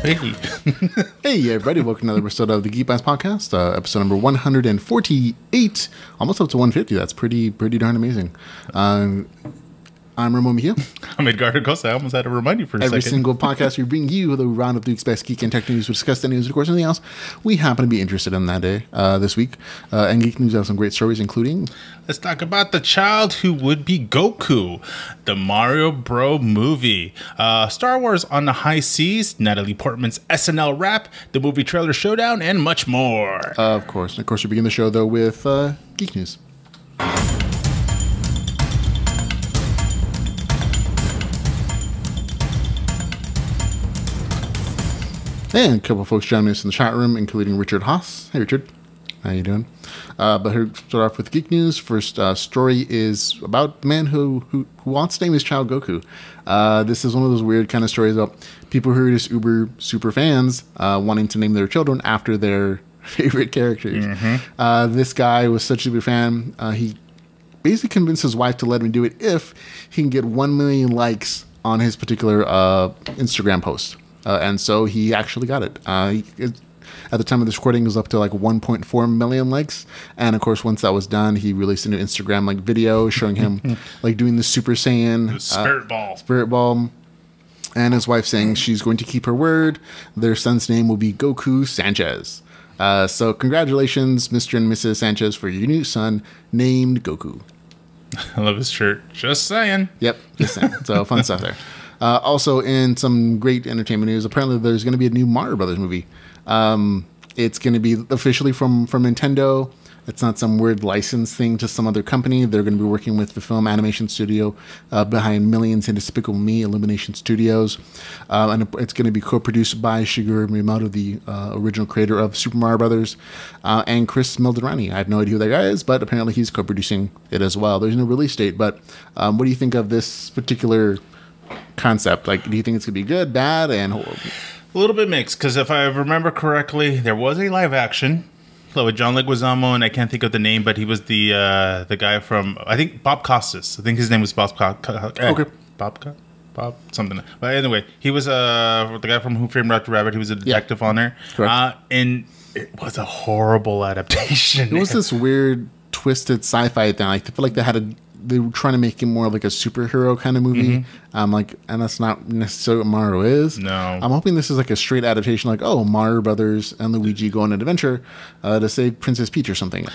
Hey. Hey, everybody. Welcome to another episode of the Geek Bytes podcast, episode number 148, almost up to 150. That's pretty darn amazing. I'm Ramon Mejia. I'm Edgardo Acosta. I almost had to remind you for a second. Every single podcast, we bring you the roundup of the week's best Geek and Tech news. We discuss the news, of course, anything else we happen to be interested in that day, this week. And Geek News have some great stories, including... Let's talk about the child who would be Goku, the Mario Bro movie, Star Wars on the High Seas, Natalie Portman's SNL rap, the movie trailer showdown, and much more. Of course. We begin the show, though, with Geek News. And a couple of folks joining us in the chat room, including Richard Haas. Hey, Richard. How you doing? But here, start off with Geek News. First story is about the man who wants to name his child Goku. This is one of those weird kind of stories about people who are just uber super fans wanting to name their children after their favorite characters. Mm-hmm. This guy was such a big fan. He basically convinced his wife to let him do it if he can get 1 million likes on his particular Instagram post. And so he actually got it. At the time of this recording, it was up to like 1.4 million likes. And of course, once that was done, he released a new Instagram video showing him like doing the Super Saiyan the Spirit Ball. And his wife saying she's going to keep her word. Their son's name will be Goku Sanchez. So congratulations, Mr. and Mrs. Sanchez, for your new son named Goku. I love his shirt. Just saying. Yep, just saying. So fun stuff there. Also, in some great entertainment news, apparently there's going to be a new Mario Brothers movie. It's going to be officially from Nintendo. It's not some weird license thing to some other company. They're going to be working with the film animation studio behind Millions and Despicable Me, Illumination Studios. And it's going to be co-produced by Shigeru Miyamoto, the original creator of Super Mario Brothers, and Chris Melderani. I have no idea who that guy is, but apparently he's co-producing it as well. There's no release date, but what do you think of this particular concept? Like, do you think it's gonna be good, bad, and horrible? A little bit mixed, because if I remember correctly, there was a live action with John Leguizamo, and I can't think of the name, but he was the guy from, I think, Bob Costas. I think his name was Bob something. But anyway, he was the guy from Who Framed Roger Rabbit. He was a detective on there. And it was a horrible adaptation. It was this weird, twisted sci-fi thing. Like, I feel like they were trying to make it more like a superhero kind of movie. And that's not necessarily what Mario is. No. I'm hoping this is like a straight adaptation, like, Mario Brothers and Luigi go on an adventure to save Princess Peach or something.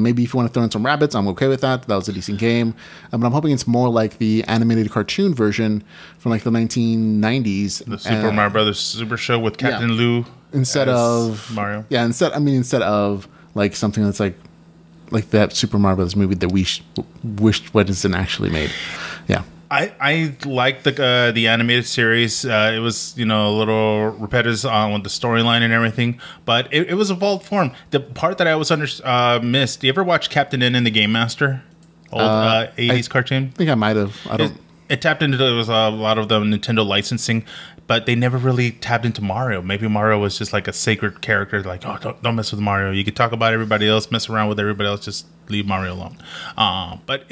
Maybe if you want to throw in some rabbits, I'm okay with that. That was a decent game. But I'm hoping it's more like the animated cartoon version from like the 1990s. The Super Mario Brothers Super Show with Captain Lou instead of Mario. Yeah, instead of like something that's like that Super Mario Brothers movie that we wished wasn't actually made. Yeah. I liked the animated series. It was, a little repetitive on the storyline and everything, but it was evolved form. The part that I always missed, do you ever watch Captain N and the Game Master? Old 80s cartoon? I think I might have. It tapped into a lot of the Nintendo licensing, but they never really tapped into Mario. Maybe Mario was just like a sacred character, like, don't mess with Mario. You could talk about everybody else, mess around with everybody else, just leave Mario alone. But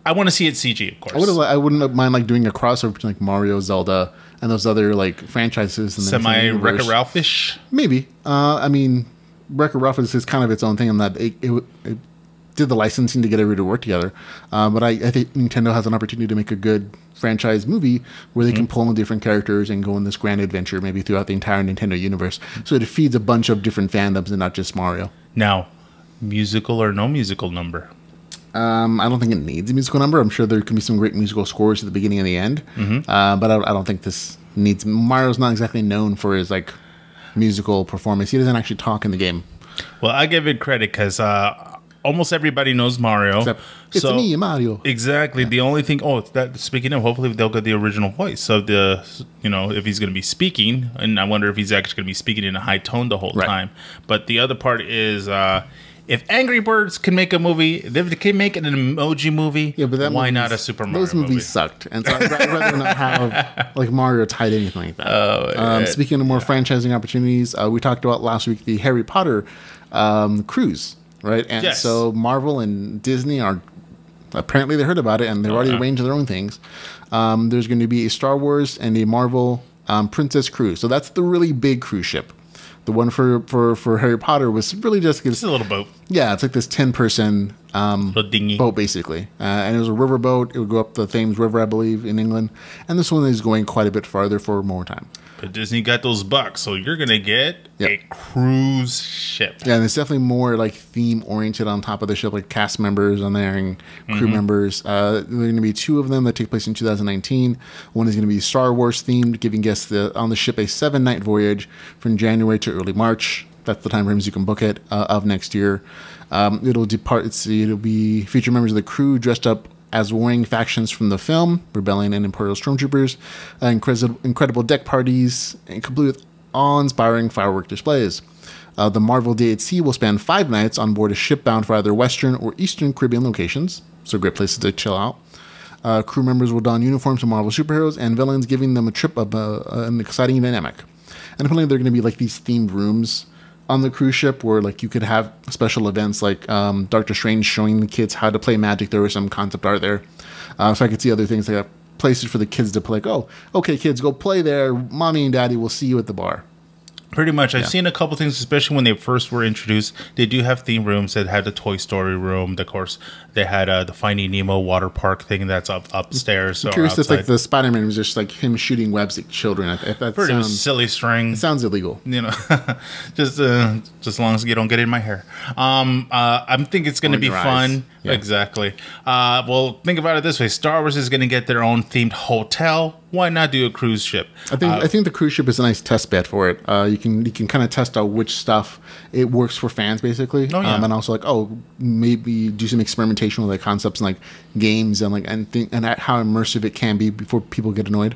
I want to see it CG, of course. I wouldn't mind like doing a crossover between like Mario, Zelda, and those other like franchises. Semi Wreck-It Ralph-ish? Maybe. I mean, Wreck-It Ralph is kind of its own thing in that it did the licensing to get everybody to work together. But I think Nintendo has an opportunity to make a good franchise movie where they can pull in different characters and go on this grand adventure maybe throughout the entire Nintendo universe. So it feeds a bunch of different fandoms and not just Mario. Now, musical or no musical number? I don't think it needs a musical number. I'm sure there can be some great musical scores at the beginning and the end. But I don't think this needs... Mario's not exactly known for his like musical performance. He doesn't actually talk in the game. Well, I give it credit because almost everybody knows Mario. Except, it's me, Mario. Exactly. Yeah. The only thing... speaking of, hopefully they'll get the original voice. So if he's going to be speaking, and I wonder if he's actually going to be speaking in a high tone the whole time. But the other part is... if Angry Birds can make a movie, if they can make an emoji movie, why not a Super Mario movie? Those movies sucked. And so I'd rather not have like Mario tied anything like that. Speaking of more franchising opportunities, we talked about last week the Harry Potter cruise, right? And so Marvel and Disney are apparently they heard about it and they're already arranged their own things. There's going to be a Star Wars and a Marvel Princess Cruise. So that's the really big cruise ship. The one for Harry Potter was really just It's a little boat. Yeah, it's like this 10-person dinghy boat, basically. And it was a river boat. It would go up the Thames River, I believe, in England. And this one is going quite a bit farther for more time. But Disney got those bucks, so you're going to get a cruise ship. Yeah, and it's definitely more like theme-oriented on top of the ship, like cast members on there and crew members. There are going to be 2 of them that take place in 2019. One is going to be Star Wars-themed, giving guests on the ship a 7-night voyage from January to early March. That's the time frames you can book it of next year. It'll be feature members of the crew dressed up as warring factions from the film, Rebellion and Imperial Stormtroopers, incredible deck parties, and complete with awe-inspiring firework displays. The Marvel Day at Sea will span 5 nights on board a ship bound for either Western or Eastern Caribbean locations, so great places to chill out. Crew members will don uniforms of Marvel superheroes and villains, giving them a trip of an exciting dynamic. And apparently there are going to be like these themed rooms on the cruise ship where like you could have special events like Doctor Strange showing the kids how to play Magic. There was some concept art there. So I could see other things like places for the kids to play. Like, oh, okay, kids, go play there. Mommy and Daddy will see you at the bar. Pretty much. I've seen a couple things, especially when they first were introduced. They do have theme rooms that had the Toy Story room. Of course, they had the Finding Nemo water park thing that's upstairs. I'm curious if like the Spider-Man was just like him shooting webs at children. If that pretty silly string. It sounds illegal. You know, just as long as you don't get it in my hair. I think it's going to be fun. Yeah. Exactly. Well, think about it this way: Star Wars is going to get their own themed hotel. Why not do a cruise ship? I think the cruise ship is a nice test bed for it. You can kind of test out which stuff it works for fans, basically. Oh, yeah. And also like maybe do some experimentation with like concepts and like games and like and how immersive it can be before people get annoyed.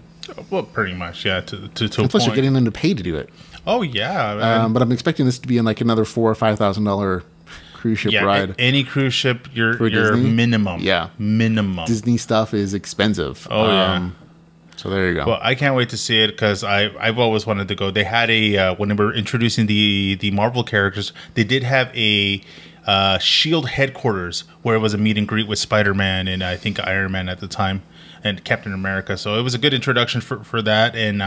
Well, pretty much, yeah. To a plus, point. You're getting them to pay to do it. Oh yeah. But I'm expecting this to be in like another $4,000 or $5,000 cruise ship ride. Any cruise ship, your minimum. Yeah, minimum. Disney stuff is expensive. Oh yeah. So there you go. Well, I can't wait to see it because I've always wanted to go. They had when they were introducing the Marvel characters, they did have a Shield headquarters where it was a meet and greet with Spider-Man and I think Iron Man at the time and Captain America. So it was a good introduction for that. And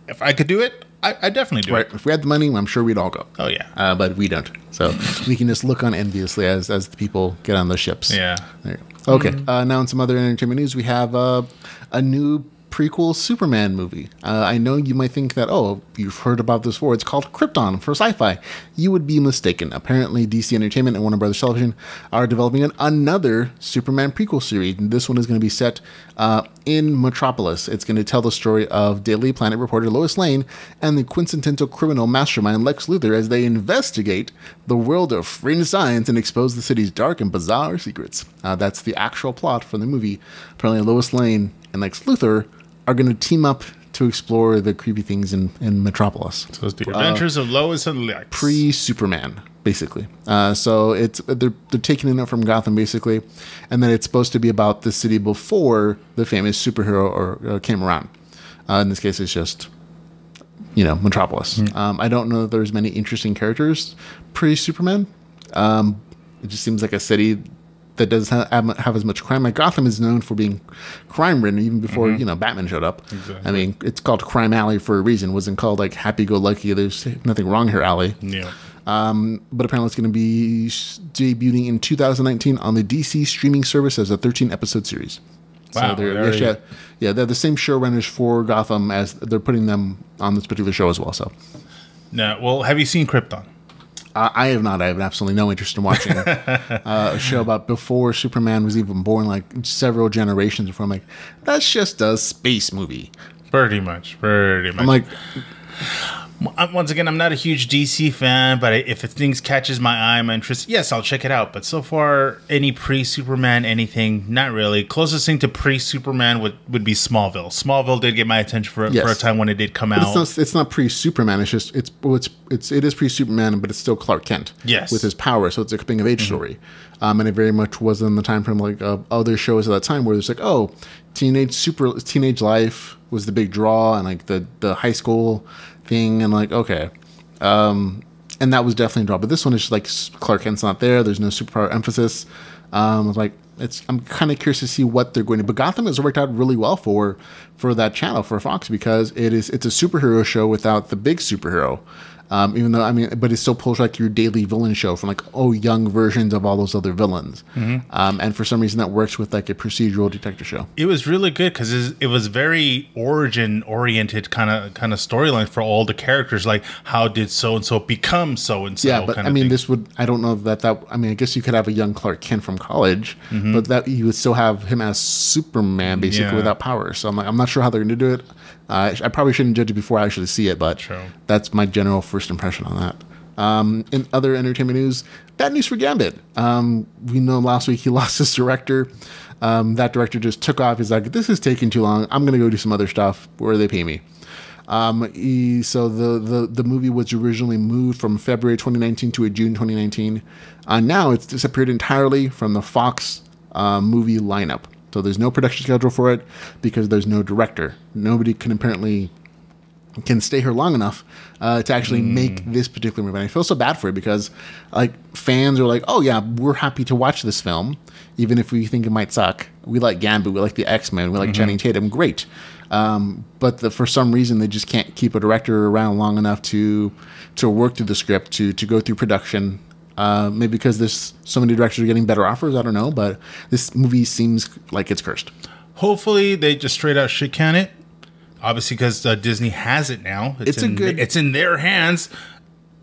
if I could do it, I definitely do it. If we had the money, I'm sure we'd all go. Oh yeah. But we don't. So we can just look on enviously as the people get on those ships. Yeah. There you go. Okay. Now in some other entertainment news, we have a new prequel Superman movie. I know you might think that, oh, you've heard about this before. It's called Krypton for sci-fi. You would be mistaken. Apparently, DC Entertainment and Warner Brothers Television are developing another Superman prequel series. And this one is going to be set in Metropolis. It's going to tell the story of Daily Planet reporter Lois Lane and the quintessential criminal mastermind Lex Luthor as they investigate the world of fringe science and expose the city's dark and bizarre secrets. That's the actual plot for the movie. Apparently, Lois Lane and Lex Luthor are going to team up to explore the creepy things in Metropolis. So it's the adventures of Lois and Lex. Pre-Superman, basically. So they're taking it from Gotham, basically, and then it's supposed to be about the city before the famous superhero came around. In this case, it's just, Metropolis. I don't know that there's many interesting characters pre-Superman. It just seems like a city that doesn't have as much crime. Like Gotham is known for being crime-ridden even before Batman showed up. Exactly. I mean, it's called Crime Alley for a reason. It wasn't called like Happy-Go-Lucky. There's nothing wrong here, Alley. Yeah. But apparently, it's going to be debuting in 2019 on the DC streaming service as a 13-episode series. Wow. So they're the same showrunners for Gotham as they're putting them on this particular show as well. So. No. Well, have you seen Krypton? I have not. I have absolutely no interest in watching a show about before Superman was even born, like several generations before. I'm like, that's just a space movie. Pretty much. I'm like, once again, I'm not a huge DC fan, but if things catches my eye, my interest, yes, I'll check it out. But so far, any pre-Superman, anything, not really. Closest thing to pre-Superman would be Smallville. Smallville did get my attention for a time when it did come out. It's not pre-Superman. It's just it is pre-Superman, but it's still Clark Kent. Yes, with his power. So it's a coming of age story, and it very much was in the time frame like other shows at that time where there's like, oh, teenage life was the big draw, and like the high school thing, and like, okay, and that was definitely a draw. But this one is just like Clark Kent's not there. There's no superpower emphasis. Like, I'm kind of curious to see what they're going to. But Gotham has worked out really well for that channel, for Fox, because it's a superhero show without the big superhero. Even though, I mean, but it still pulls like your daily villain show from like, young versions of all those other villains. And for some reason that works with like a procedural detective show. It was really good because it was very origin oriented kind of storyline for all the characters. Like, how did so-and-so become so-and-so? Yeah, but I mean, I don't know that, I mean, I guess you could have a young Clark Kent from college, but that you would still have him as Superman basically without powers. So I'm not sure how they're going to do it. I probably shouldn't judge it before I actually see it, but that's my general first impression on that. In other entertainment news, bad news for Gambit. We know last week he lost his director. That director just took off. He's like, this is taking too long. I'm going to go do some other stuff where they pay me. So the movie was originally moved from February 2019 to a June 2019. Now it's disappeared entirely from the Fox movie lineup. So there's no production schedule for it because there's no director. Nobody can stay here long enough to actually make this particular movie. And I feel so bad for it because like fans are like, oh yeah, we're happy to watch this film, even if we think it might suck. We like Gambit, we like the X-Men, we like Channing Tatum, great. But for some reason they just can't keep a director around long enough to work through the script, to go through production. Maybe because there's so many directors are getting better offers, I don't know, but this movie seems like it's cursed. Hopefully they just straight out shit can it. Obviously, because Disney has it now. It's in their hands.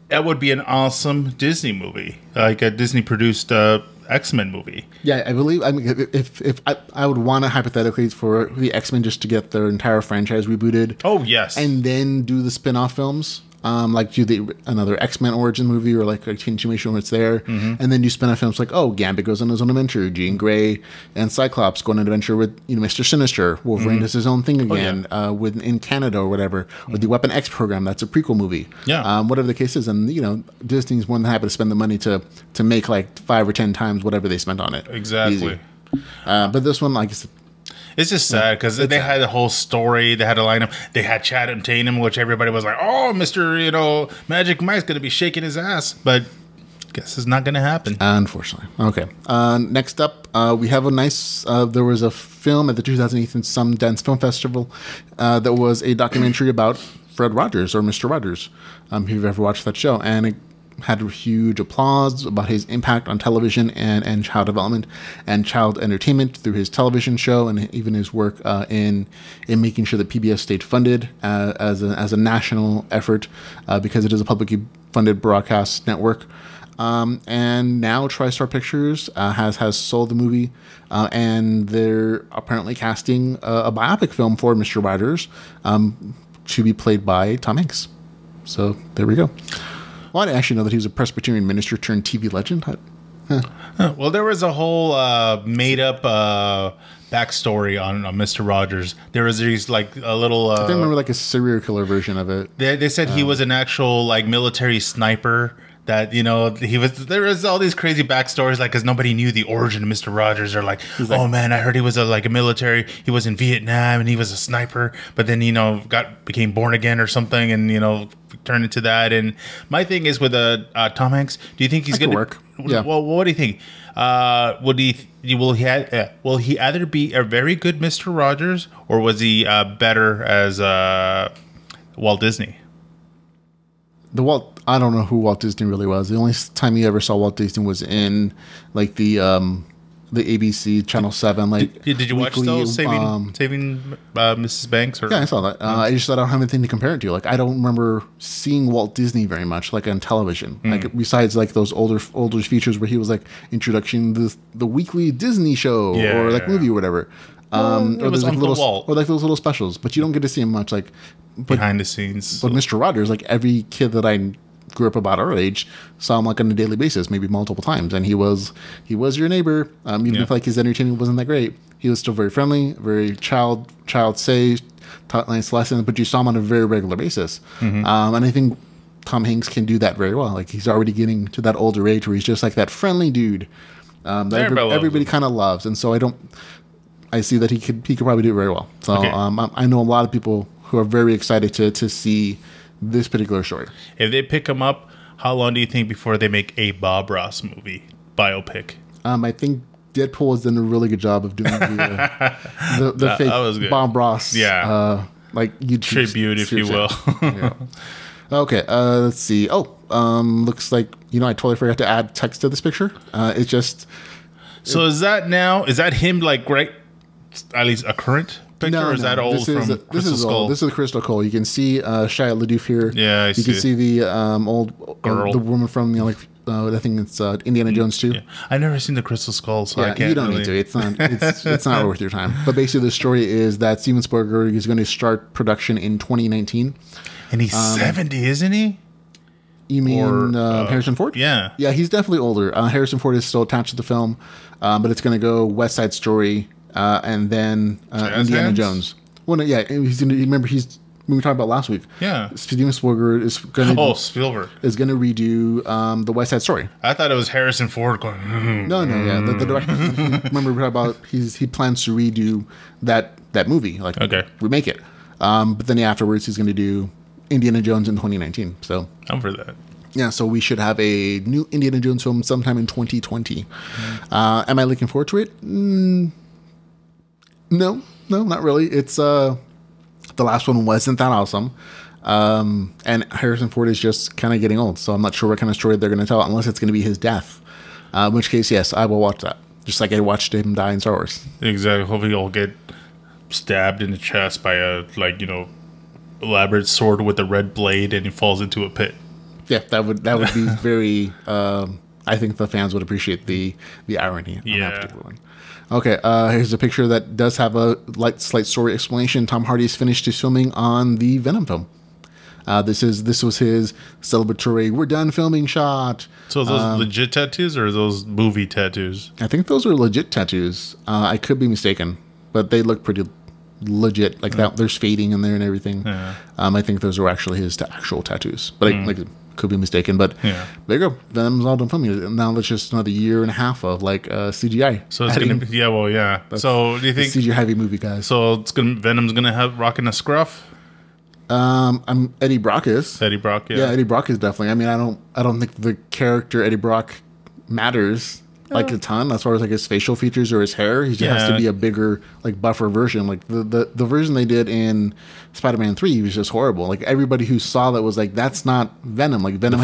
That would be an awesome Disney movie, like a Disney produced X-Men movie. Yeah, I believe. I mean, if I would want to hypothetically for the X-Men just to get their entire franchise rebooted. Oh yes, and then do the spin-off films. Like do another X-Men origin movie or like a continuation where it's there, and then do spin-off films like Gambit goes on his own adventure, Jean Grey and Cyclops go on an adventure with Mr. Sinister, Wolverine does his own thing again in Canada or whatever, or the Weapon X program, that's a prequel movie, whatever the case is, and Disney's more than happy to spend the money to make like 5 or 10 times whatever they spent on it. Exactly. But this one, like I said, it's just sad because they had a whole story. They had a lineup. They had Channing Tatum, which everybody was like, "Oh, Mr. Magic Mike's going to be shaking his ass," but I guess it's not going to happen. Unfortunately. Okay. Next up, we have a nice. There was a film at the 2018 Sundance Film Festival that was a documentary about Fred Rogers or Mr. Rogers. If you've ever watched that show, and it had huge applause about his impact on television and child development and child entertainment through his television show, and even his work in making sure that PBS stayed funded as a national effort because it is a publicly funded broadcast network. And now TriStar Pictures has sold the movie, and they're apparently casting a biopic film for Mr. Rogers to be played by Tom Hanks. So there we go. Well, I didn't actually know that he was a Presbyterian minister turned TV legend. Well, there was a whole made-up backstory on Mr. Rogers. There was these like a little. I remember like a serial killer version of it. They said he was an actual like military sniper. That he was. There was all these crazy backstories, like because nobody knew the origin of Mr. Rogers. They're like, oh man, I heard he was a military. He was in Vietnam and he was a sniper, but then became born again or something, and turned into that. And my thing is with Tom Hanks. Do you think he's going to work? Yeah. Well, what do you think? Will he either be a very good Mr. Rogers or was he better as Walt Disney? I don't know who Walt Disney really was. The only time you ever saw Walt Disney was in like the ABC Channel 7. Like, did you watch those Saving Mrs. Banks? Yeah, I saw that. I just thought I don't have anything to compare it to. Like, I don't remember seeing Walt Disney very much, like on television. Like besides like those older features where he was like introducing the weekly Disney show or like movie or whatever. Or there's like those little specials, but you don't get to see him much like behind the scenes. But Mr. Rogers, like every kid that I grew up about our age saw him like on a daily basis, maybe multiple times, and he was your neighbor. Even if like his entertainment wasn't that great, he was still very friendly, very child safe, taught nice lessons, but you saw him on a very regular basis. And I think Tom Hanks can do that very well. Like he's already getting to that older age where he's just like that friendly dude that everybody kind of loves, and so I see that he could probably do it very well. So I know a lot of people who are very excited to see this particular story. If they pick him up, how long do you think before they make a Bob Ross movie biopic? I think Deadpool has done a really good job of doing the fake Bob Ross, like YouTube tribute, if you will. Yeah. Okay, let's see. Oh, looks like I totally forgot to add text to this picture. It's just. So is that him like right? At least a current picture, or is that old from Crystal Skull? Old. This is Crystal Skull. You can see Shia LaDouf here. Yeah, you can see the old girl, the woman from I think it's Indiana Jones too. Yeah. I've never seen the Crystal Skull, so I can't. You don't need to. It's not worth your time. But basically, the story is that Steven Spielberg is going to start production in 2019, and he's 70, isn't he? You mean Harrison Ford? Yeah, yeah, he's definitely older. Harrison Ford is still attached to the film, but it's going to go West Side Story, and then Indiana Jones. Well, no, yeah, he's going to remember we were talking about last week. Yeah, Steven Spielberg is going to Spielberg is going to redo the West Side Story. I thought it was Harrison Ford going. No, yeah, the director. Remember we talked about he plans to redo that movie, like remake it. But then afterwards he's going to do Indiana Jones in 2019. So I'm for that. Yeah, so we should have a new Indiana Jones film sometime in 2020. Am I looking forward to it? No, not really. It's the last one wasn't that awesome. And Harrison Ford is just kind of getting old, so I'm not sure what kind of story they're going to tell, unless it's going to be his death. In which case, yes, I will watch that. Just like I watched him die in Star Wars. Exactly. Hopefully he'll get stabbed in the chest by a, elaborate sword with a red blade, and he falls into a pit. Yeah, that would be very... I think the fans would appreciate the irony on that particular one. Okay, here's a picture that does have a slight story explanation. Tom Hardy's finished his filming on the Venom film. This was his celebratory "we're done filming" shot. So are those legit tattoos or are those movie tattoos? I think those are legit tattoos. I could be mistaken, but they look pretty legit. Like that, there's fading in there and everything. Yeah. I think those are actually his actual tattoos, but could be mistaken, but there you go. Venom's all done filming. Now it's just another year and a half of CGI. So it's gonna be So do you think CGI heavy movie, guys? So Venom's gonna have rocking a scruff? I'm Eddie Brock is. Eddie Brock, yeah, Eddie Brock is definitely. I mean, I don't think the character Eddie Brock matters a ton as far as his facial features or his hair. He just has to be a bigger, buffer version. Like the version they did in Spider-Man 3 was just horrible. Like everybody who saw that was like, that's not Venom. Like Venom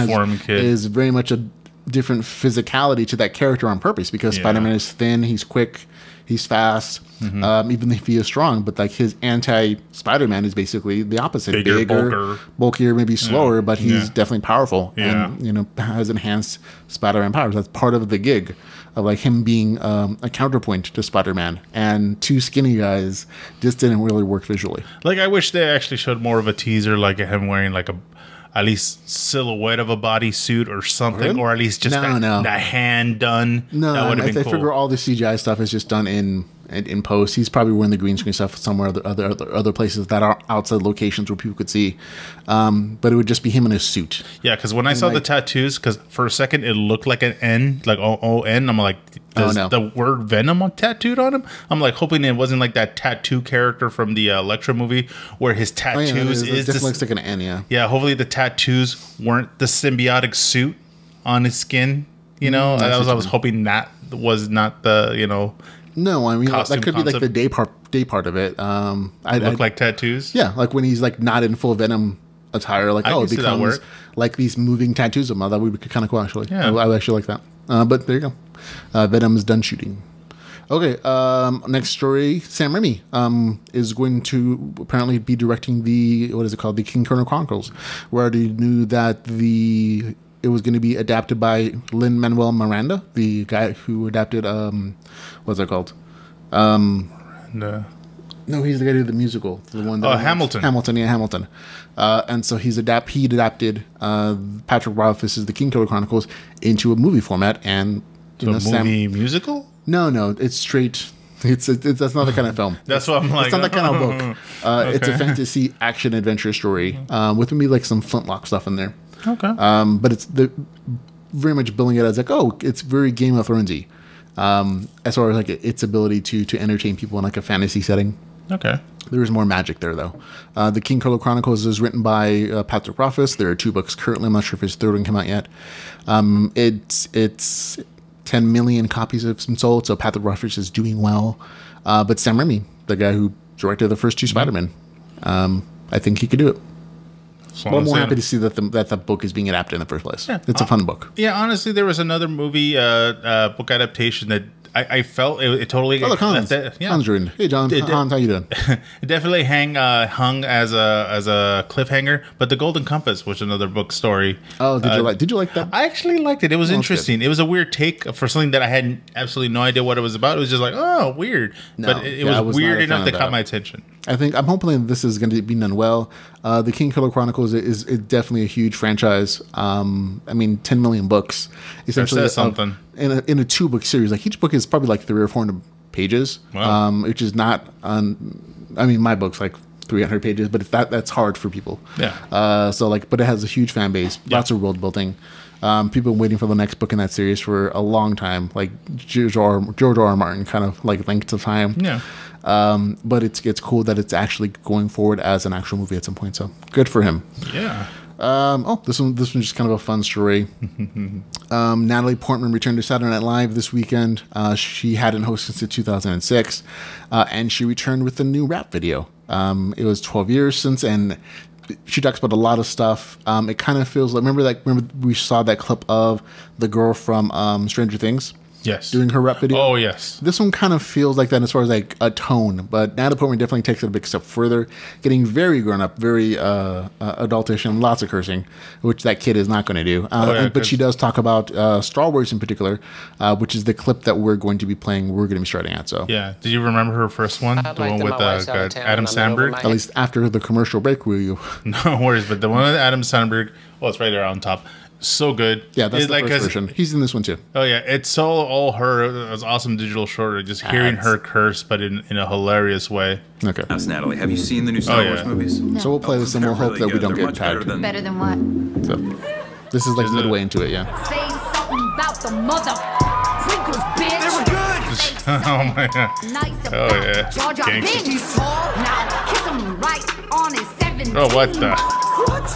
is very much a different physicality to that character on purpose, because Spider-Man is thin, he's quick, he's fast, even if he is strong. But his anti-Spider-Man is basically the opposite: bigger, bulkier, maybe slower, but he's definitely powerful and has enhanced Spider-Man powers. That's part of the gig of him being a counterpoint to Spider-Man. And two skinny guys just didn't really work visually. I wish they actually showed more of a teaser, him wearing at least silhouette of a bodysuit or something, or at least just the hand done. No, that would have been cool. I figure all the CGI stuff is just done in post. He's probably wearing the green screen stuff somewhere, other places that are outside locations where people could see. But it would just be him in a suit. Yeah, because when I saw the tattoos, because for a second it looked like an N, like O-N. I'm like, does the word Venom tattooed on him? I'm hoping it wasn't like that tattoo character from the Electra movie where his tattoos it definitely looks like an N. Yeah, hopefully the tattoos weren't the symbiotic suit on his skin. I was hoping that was not the No, I mean that could be the day part of it. Look like tattoos. Yeah, when he's not in full Venom attire, it becomes these moving tattoos of him. That would be kind of cool, actually. Yeah, I would actually like that. But there you go. Venom is done shooting. Okay, next story. Sam Raimi is going to apparently be directing the Kingkiller Chronicles. We already knew that it was going to be adapted by Lin-Manuel Miranda, the guy who adapted what's it called? Miranda. No, he's the guy who did the musical. The one that Hamilton. Hamilton. And so he adapted Patrick Rothfuss's The Kingkiller Chronicles into a movie format, and movie musical? No, it's straight. It's that's not the kind of film. That's what I'm like. It's not that kind of book. It's a fantasy action adventure story with maybe some flintlock stuff in there. Okay. But it's very much billing it as it's very Game of Thronesy, as far as its ability to entertain people in a fantasy setting. Okay. There is more magic there, though. The Kingkiller Chronicles is written by Patrick Rothfuss. There are 2 books currently. I'm not sure if his third one came out yet. It's 10 million copies have been sold, so Path of Rogers is doing well. But Sam Raimi, the guy who directed the first two Spider-Man, I think he could do it. Well, I'm more happy to see that the book is being adapted in the first place. Yeah. It's a fun book. Yeah, honestly, there was another movie book adaptation that I felt it totally... Oh, look, Hans. Hans Jordan. Hey, John. Hans, how you doing? It definitely hung as a cliffhanger, but The Golden Compass was another book story. Oh, did you like that? I actually liked it. It was interesting. It was a weird take for something that I had absolutely no idea what it was about. It was just like, oh, weird. No, but it was weird enough that caught my attention. I'm hoping this is going to be done well. The Kingkiller Chronicle is definitely a huge franchise. 10 million books. Essentially, that says something. In a 2-book series. Like, each book is probably like 300 or 400 pages. Wow. Which is not my book's like 300 pages, but that's hard for people. Yeah. But it has a huge fan base. Lots of world building. People waiting for the next book in that series for a long time. Like George R. Martin kind of like length of time. Yeah. But it's cool that it's actually going forward as an actual movie at some point. So good for him. Yeah. This one's just kind of a fun story. Natalie Portman returned to Saturday Night Live this weekend. She hadn't hosted since 2006, and she returned with a new rap video. It was 12 years since, and she talks about a lot of stuff. It kind of feels like remember we saw that clip of the girl from Stranger Things. Yes. Doing her rap video. Oh, yes. This one kind of feels like that as far as like a tone, but Natalie Portman definitely takes it a big step further, getting very grown up, very adultish, and lots of cursing, which that kid is not going to do. But she does talk about Star Wars in particular, which is the clip that we're going to be playing. We're going to be starting at. So yeah. Did you remember her first one? The one with Adam Sandberg? At least after the commercial break, will you? No worries. But the one with Adam Sandberg, it's right there on top. So good. Yeah, that's the first version. He's in this one too. Oh yeah, it's so all her. It was awesome digital short. Just hearing her curse, but in a hilarious way. Okay. That's Natalie. Have you seen the new Star Wars movies? No. So we'll play this and we'll hope that we don't get tagged. Better than what? So this is like midway into it, yeah. Say something about the mother. Prequels, bitch. They were good. Oh my god. Nice. Oh yeah. Gangsters. Now kiss him right on his 17. Oh what the?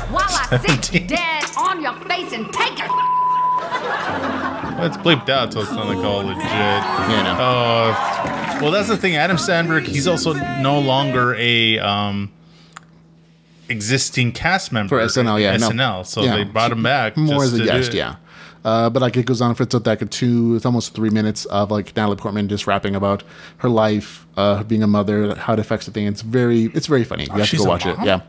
While I sit dead on your face and take it. Well, it's bleeped out, so it's not like all legit. Yeah, no. Well, that's the thing. Adam Sandberg, he's also no longer a existing cast member for SNL. Yeah, SNL. So they brought him back more as a guest. Yeah. But like it goes on for it's almost 3 minutes of like Natalie Portman just rapping about her life, being a mother, how it affects the thing. It's very funny. You have to go watch it. Yeah.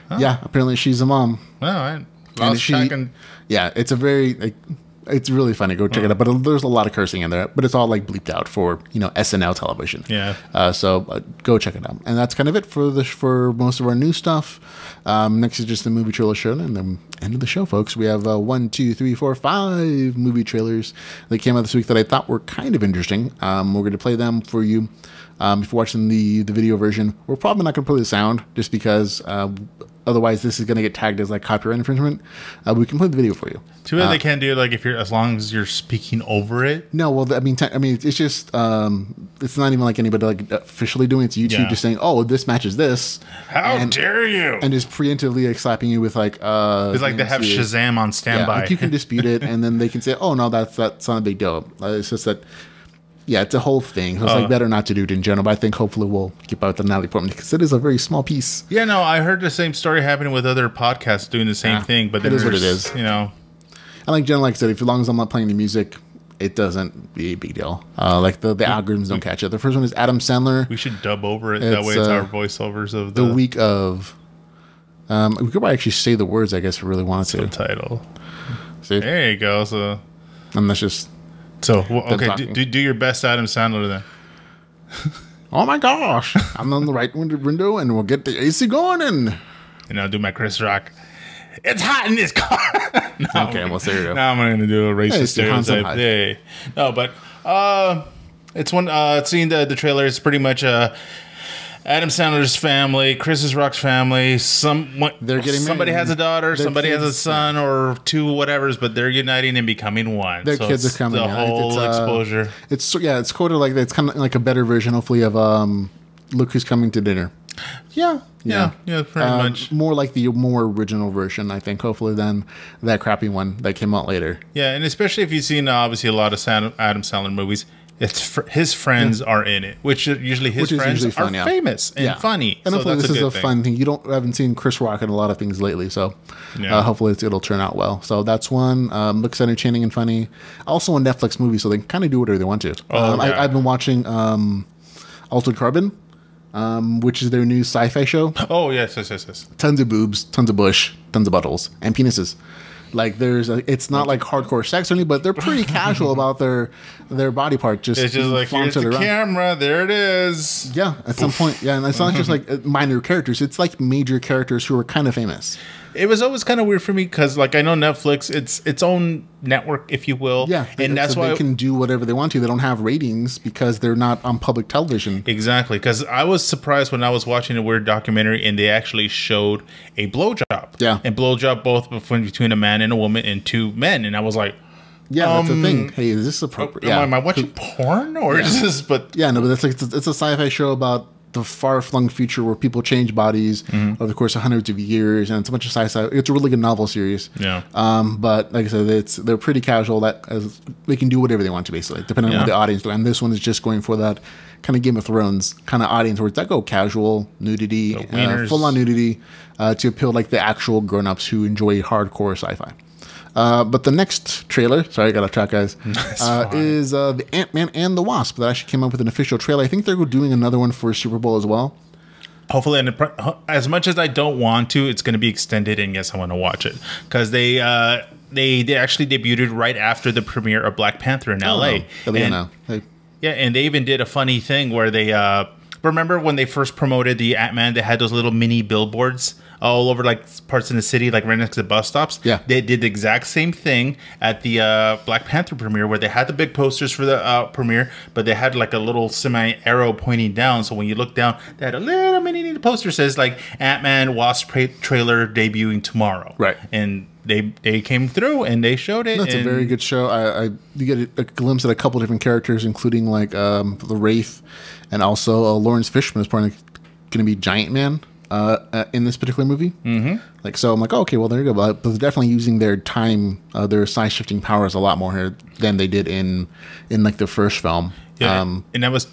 Huh? Yeah, apparently she's a mom. All right. Yeah, it's really funny. Go check it out. But there's a lot of cursing in there, but it's all like bleeped out for SNL television. Yeah. So go check it out. And that's kind of it for most of our new stuff. Next is just the movie trailer show, and then end of the show, folks. We have 1, 2, 3, 4, 5 movie trailers that came out this week that I thought were kind of interesting. We're going to play them for you. If you're watching the video version, we're probably not going to play the sound just because otherwise this is going to get tagged as like copyright infringement. We can play the video for you. Too bad they can't do it like as long as you're speaking over it. No, well, I mean, it's just it's not even like anybody like officially doing it. It's YouTube just saying, "Oh, this matches this." How dare you? And just preemptively like slapping you with like. It's like they have Shazam on standby. Yeah, like you can dispute it, and then they can say, "Oh no, that's not a big deal." It's just that. Yeah, it's a whole thing. So it's like better not to do it in general, but I think hopefully we'll keep out the Natalie Portman because it is a very small piece. Yeah, no, I heard the same story happening with other podcasts doing the same thing, but it is what it is. And like Jen, like I said, as long as I'm not playing the music, it doesn't be a big deal. Like the algorithms don't catch it. The first one is Adam Sandler. We should dub over it. That way it's our voiceovers of the week of. We could probably actually say the words, I guess, if we really wanted to. Title. See? There you go. So, and that's just. So, okay, do your best Adam Sandler then. Oh my gosh. I'm on the right window and we'll get the AC going and... do my Chris Rock. It's hot in this car. Well, there you go. Now I'm going to do a racist stereotype. Hey. No, but it's one, seeing the trailer, it's pretty much Adam Sandler's family, Chris Rock's family. They're getting somebody married. Has a daughter, somebody kids, has a son, or two whatever's, but they're uniting and becoming one. Their kids are coming. The whole exposure. It's quoted like it's kind of like a better version, hopefully, of Look Who's Coming to Dinner. Yeah. Pretty much. More like the more original version, I think, hopefully, than that crappy one that came out later. Yeah, and especially if you've seen, obviously, a lot of Adam Sandler movies, his friends are in it, which usually his friends are famous and funny. And so hopefully this is a thing. fun thing. Haven't seen Chris Rock in a lot of things lately, so hopefully it'll turn out well. So that's one. Looks entertaining and funny. Also a Netflix movie, so they can kind of do whatever they want to. I've been watching Altered Carbon, which is their new sci-fi show. Oh, yes. Tons of boobs, tons of bush, tons of buttholes, and penises. Like it's not like hardcore sex or anything, but they're pretty casual about their body part. It's just like, here's the camera, there it is. Yeah, at some point, and it's not just like minor characters; it's like major characters who are kind of famous. It was always kind of weird for me because, like, I know Netflix, it's its own network, if you will. Yeah, and that's why they can do whatever they want to. They don't have ratings because they're not on public television. Exactly, because I was surprised when I was watching a weird documentary and they actually showed a blowjob. Yeah, and blowjob both between a man and a woman and two men, and I was like, yeah, that's the thing. Hey, is this appropriate? Am I watching porn or is this? But no, but that's like it's a sci-fi show about the far-flung future where people change bodies over the course of hundreds of years, and it's a bunch of sci-fi. It's a really good novel series. Yeah. But like I said, they're pretty casual. They can do whatever they want to, basically, depending on what the audience do. And this one is just going for that kind of Game of Thrones kind of audience where it's like, casual nudity, full-on nudity, to appeal like the actual grown-ups who enjoy hardcore sci-fi. But the next trailer, sorry, I got off track, guys, is the Ant-Man and the Wasp that actually came up with an official trailer. I think they're doing another one for Super Bowl as well. Hopefully, and as much as I don't want to, it's going to be extended, and yes, I want to watch it because they actually debuted right after the premiere of Black Panther in LA. Yeah, and they even did a funny thing where they remember when they first promoted the Ant-Man, they had those little mini billboards all over like parts in the city, like right next to the bus stops. Yeah, they did the exact same thing at the Black Panther premiere, where they had the big posters for the premiere, but they had like a little semi arrow pointing down. So when you look down, they had a little mini poster says like Ant-Man Wasp trailer debuting tomorrow. Right, and they came through and they showed it. That's a very good show. You get a glimpse at a couple different characters, including like the Wraith, and also Lawrence Fishburne is probably going to be Giant Man. In this particular movie, like, so I'm like, okay, well, there you go. But they're definitely using their time, their size shifting powers a lot more here than they did in like the first film. Yeah, and I was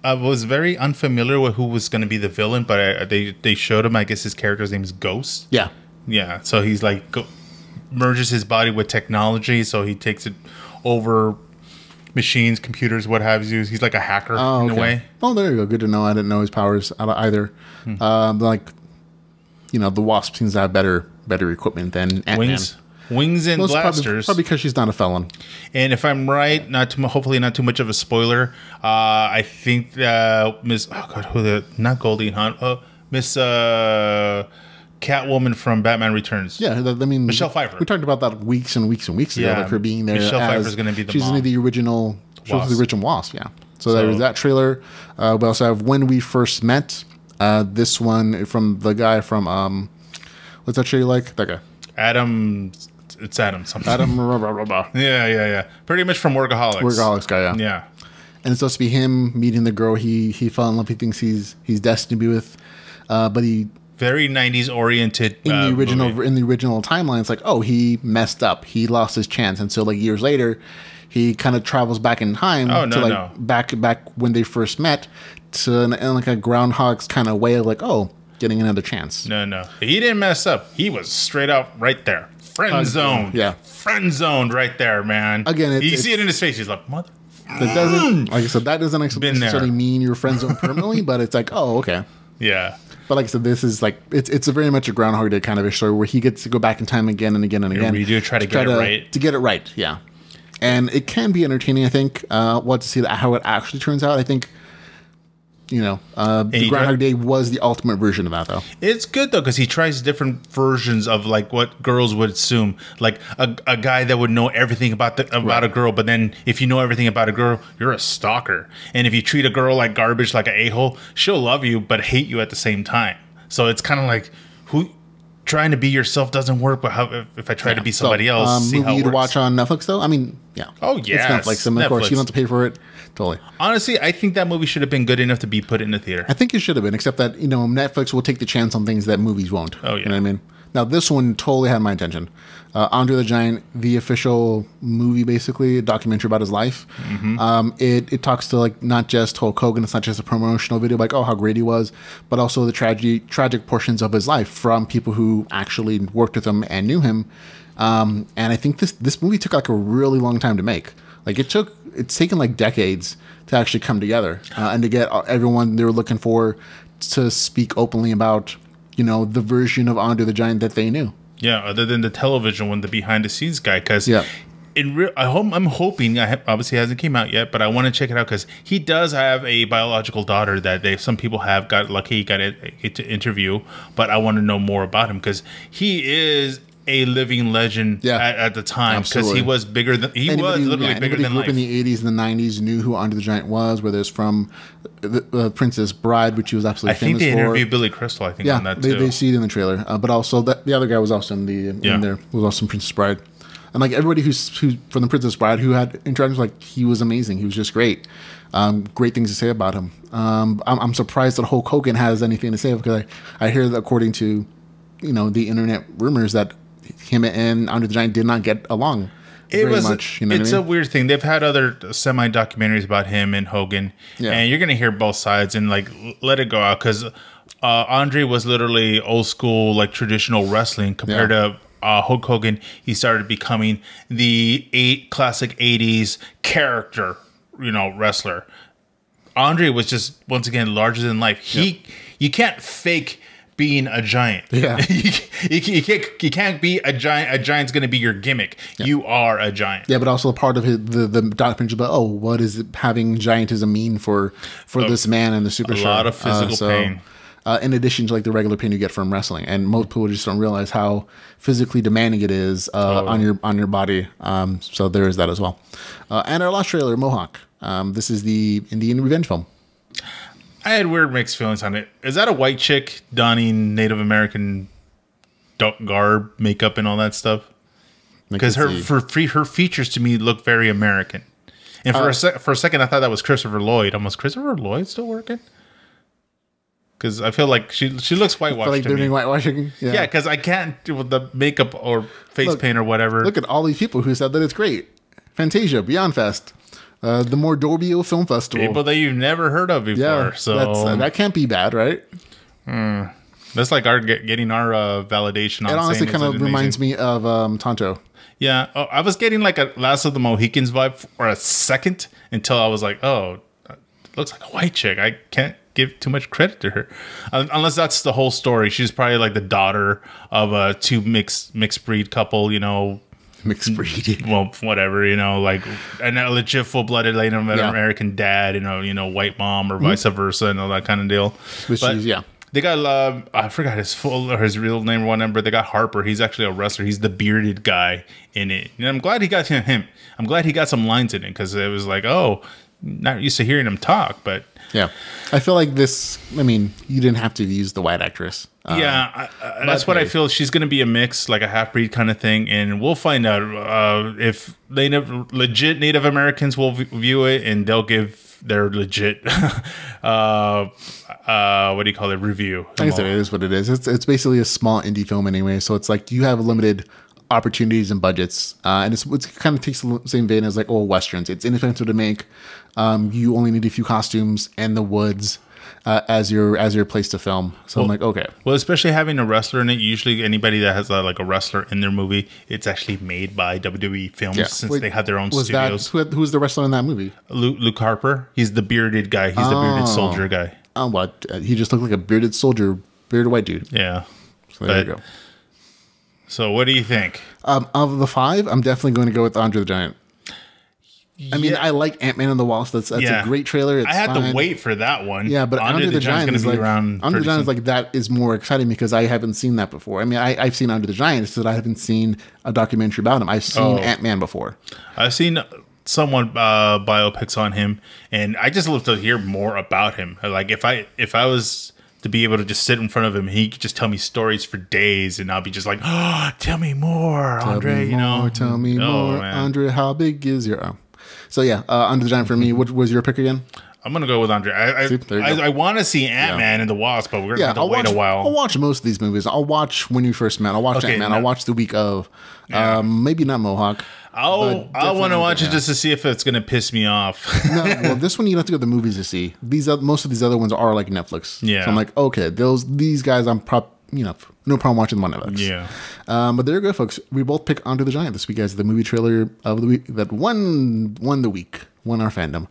I was very unfamiliar with who was going to be the villain, but they showed him. I guess his character's name is Ghost. Yeah. So he's like merges his body with technology, so he takes it over machines, computers, what have you. He's like a hacker in a way. Oh, there you go. Good to know. I didn't know his powers either. Like, the Wasp seems to have better equipment than Ant-Man. Wings and blasters. Probably because she's not a felon. And if I'm right, hopefully not too much of a spoiler. I think Miss not Goldie Hawn, Miss Catwoman from Batman Returns. Yeah, I mean, Michelle Pfeiffer. We talked about that weeks and weeks and weeks ago, like her being there. Michelle Pfeiffer's going to be the mom. She's the original Wasp. Yeah. So there's that trailer. We also have When We First Met. This one from the guy from what's that show you like? That guy. Adam. It's Adam something. Adam. Yeah. Pretty much from Workaholics. Workaholics guy. Yeah. Yeah. And it's supposed to be him meeting the girl he fell in love. He thinks he's destined to be with, but he. Very 90s oriented in the original timeline. It's like, oh, he messed up. He lost his chance, and so like years later, he kind of travels back in time back when they first met to like a Groundhog's kind of way of like, oh, getting another chance. No, he didn't mess up. He was straight out right there, friend zoned. Yeah, friend zoned right there, man. Again, you see it in his face. He's like, mother. That doesn't, like I said, that doesn't necessarily mean you're friend zoned permanently, but it's like, oh, okay, yeah. But like I said, this is like it's a very much a Groundhog Day kind of a story where he gets to go back in time again and again and again. We do try to get it right. To get it right, yeah. And it can be entertaining, I think. To see how it actually turns out. I think, the Groundhog Day was the ultimate version of that, though. It's good, though, because he tries different versions of, like, what girls would assume. Like, a guy that would know everything about a girl, but then if you know everything about a girl, you're a stalker. And if you treat a girl like garbage, like an a-hole, she'll love you, but hate you at the same time. So it's kind of like, trying to be yourself doesn't work, but how if I try to be somebody else, see how movie it to works. watch on Netflix though. I mean, yeah. Oh yeah, it's Netflix. I mean, of course, you don't have to pay for it. Totally. Honestly, I think that movie should have been good enough to be put in the theater. I think it should have been, except that Netflix will take the chance on things that movies won't. Oh yeah. You know what I mean? Now this one totally had my attention. Andre the Giant, the official movie, basically a documentary about his life. It talks to like not just Hulk Hogan. It's not just a promotional video like how great he was, but also the tragic portions of his life from people who actually worked with him and knew him. And I think this movie took like a really long time to make. Like it's taken like decades to actually come together and to get everyone they were looking for to speak openly about the version of Andre the Giant that they knew. Yeah, other than the television one, the behind the scenes guy, because I'm hoping, obviously it hasn't came out yet, but I want to check it out because he does have a biological daughter that some people have got lucky got it to interview, but I want to know more about him because he is a living legend at the time because he was bigger than bigger than life. Anybody who grew up in the 80s and the 90s knew who Andre the Giant was, whether it's from the Princess Bride, which he was absolutely famous for. I think they interviewed Billy Crystal, on that too. They see it in the trailer, but also the other guy was also in there, was also in Princess Bride. And like everybody who's from the Princess Bride who had interactions, like he was amazing. He was just great. Great things to say about him. I'm surprised that Hulk Hogan has anything to say because I hear that according to the internet rumors that him and Andre the Giant did not get along much. It's a weird thing. They've had other semi documentaries about him and Hogan, and you're gonna hear both sides and like let it go out because Andre was literally old school, like traditional wrestling compared to Hulk Hogan. He started becoming the classic '80s character, wrestler. Andre was just once again larger than life. You can't fake being a giant. Yeah. you can't be a giant. A giant's going to be your gimmick. Yeah. You are a giant. Yeah, but also part of the documentary about, what is it having giantism mean for this man and the super show? A lot of physical pain. In addition to like the regular pain you get from wrestling. And most people just don't realize how physically demanding it is on your body. So there is that as well. And our last trailer, Mohawk. This is the Indian revenge film. I had weird mixed feelings on it. Is that a white chick donning Native American garb, makeup, and all that stuff? Because her features to me look very American. And for a second, I thought that was Christopher Lloyd. Almost Christopher Lloyd still working? Because I feel like she looks whitewashed. Like they're doing whitewashing. Yeah, because I can't do with the makeup or face paint or whatever. Look at all these people who said that it's great. Fantasia, Beyond Fest. The Mordovia Film Festival. People that you've never heard of before. Yeah, so that can't be bad, right? That's like getting our validation. It honestly kind of reminds me of Tonto. Yeah, I was getting like a Last of the Mohicans vibe for a second until I was like, it looks like a white chick. I can't give too much credit to her, unless that's the whole story. She's probably like the daughter of a two mixed breed couple, Mixed breed. Well, whatever, like a legit full-blooded Native American dad, white mom or vice versa and all that kind of deal. They got I forgot his real name or whatever. They got Harper. He's actually a wrestler. He's the bearded guy in it. And I'm glad he got him. I'm glad he got some lines in it because it was like, not used to hearing him talk, but yeah, I feel like this. I mean, you didn't have to use the white actress. That's what I feel. She's going to be a mix, like a half-breed kind of thing, and we'll find out if legit Native Americans will view it, and they'll give their legit review. I guess it is what it is. It's basically a small indie film anyway, so it's like you have limited opportunities and budgets, and it kind of takes the same vein as like old westerns. It's inexpensive to make. You only need a few costumes and the woods. As your place to film. So I'm like, okay. Well, especially having a wrestler in it. Usually anybody that has like a wrestler in their movie, it's actually made by WWE Films since they have their own studios. Who's the wrestler in that movie? Luke Harper. He's the bearded guy. He's the bearded soldier guy. What? He just looked like a bearded soldier, bearded white dude. Yeah. So there you go. So what do you think? Of the five, I'm definitely going to go with Andre the Giant. I mean, I like Ant-Man and the Wasp. That's a great trailer. It's I had fine. to wait for that one. Yeah, but Andre the Giant is like Andre the Giant is like that is more exciting because I haven't seen that before. I mean, I've seen Andre the Giant, it's that I haven't seen a documentary about him. I've seen Ant-Man before. I've seen somewhat biopics on him, and I just love to hear more about him. Like if I was to be able to just sit in front of him. He could just tell me stories for days, and I'll be just like, oh, tell me more, Andre. Tell me more, man. Andre. How big is your arm? So yeah, Andre the Giant for me. What was your pick again? I'm gonna go with Andre. I want to see Ant-Man and the Wasp, but we're gonna have to wait a while. I'll watch most of these movies. I'll watch When You First Met. I'll watch Ant-Man. I'll watch the week of. Maybe not Mohawk. I want to watch it just to see if it's gonna piss me off. No, well, this one you don't have to go to the movies to see. Most of these other ones are like Netflix. Yeah, so I'm like, okay, these guys, I'm no problem watching them on Netflix. Yeah. But there you go, folks. We both pick Andre the Giant this week, guys. The movie trailer of the week that won the week. Won our fandom.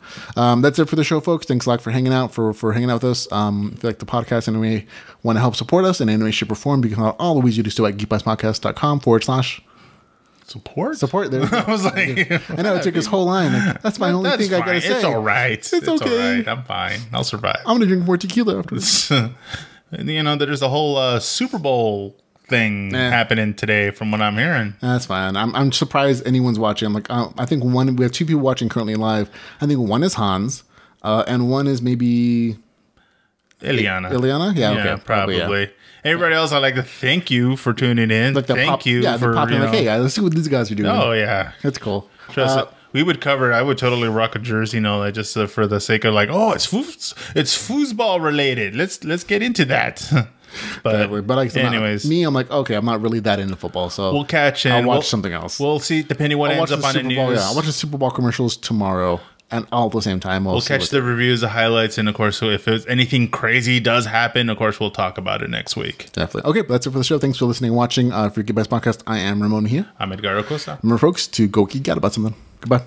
That's it for the show, folks. Thanks a lot for hanging out, for hanging out with us. If you like the podcast and you want to help support us in any way, shape, or form, you can follow all the ways you do so at geekbustpodcast.com/support. Support there. I was like, I know it took his whole line. Like, that's my only thing I gotta say. It's all right. It's okay. All right. I'm fine. I'll survive. I'm gonna drink more tequila afterwards. There's a whole Super Bowl thing happening today from what I'm hearing. That's fine. I'm surprised anyone's watching. I'm like, I think we have two people watching currently live. I think one is Hans, and one is maybe Ileana. Ileana? Yeah, okay. Probably. Yeah. Everybody else, I'd like to thank you for tuning in. Like thank you for popping like, hey, let's see what these guys are doing. Oh yeah, that's cool. We would cover. I would totally rock a jersey, just for the sake of like, oh, it's foosball related. Let's get into that. But like, anyways, I'm like, okay, I'm not really that into football, so we'll catch and I'll watch something else. We'll see, depending what ends up on the news. I'll watch the Super Bowl commercials tomorrow, and all at the same time. We'll catch the reviews, the highlights, and of course, so if anything crazy does happen, of course, we'll talk about it next week. Definitely. Okay, that's it for the show. Thanks for listening and watching. For Geek and Tech podcast, I am Ramon Mejia. I'm Edgardo Acosta. Remember, folks, to go geek out about something. Goodbye.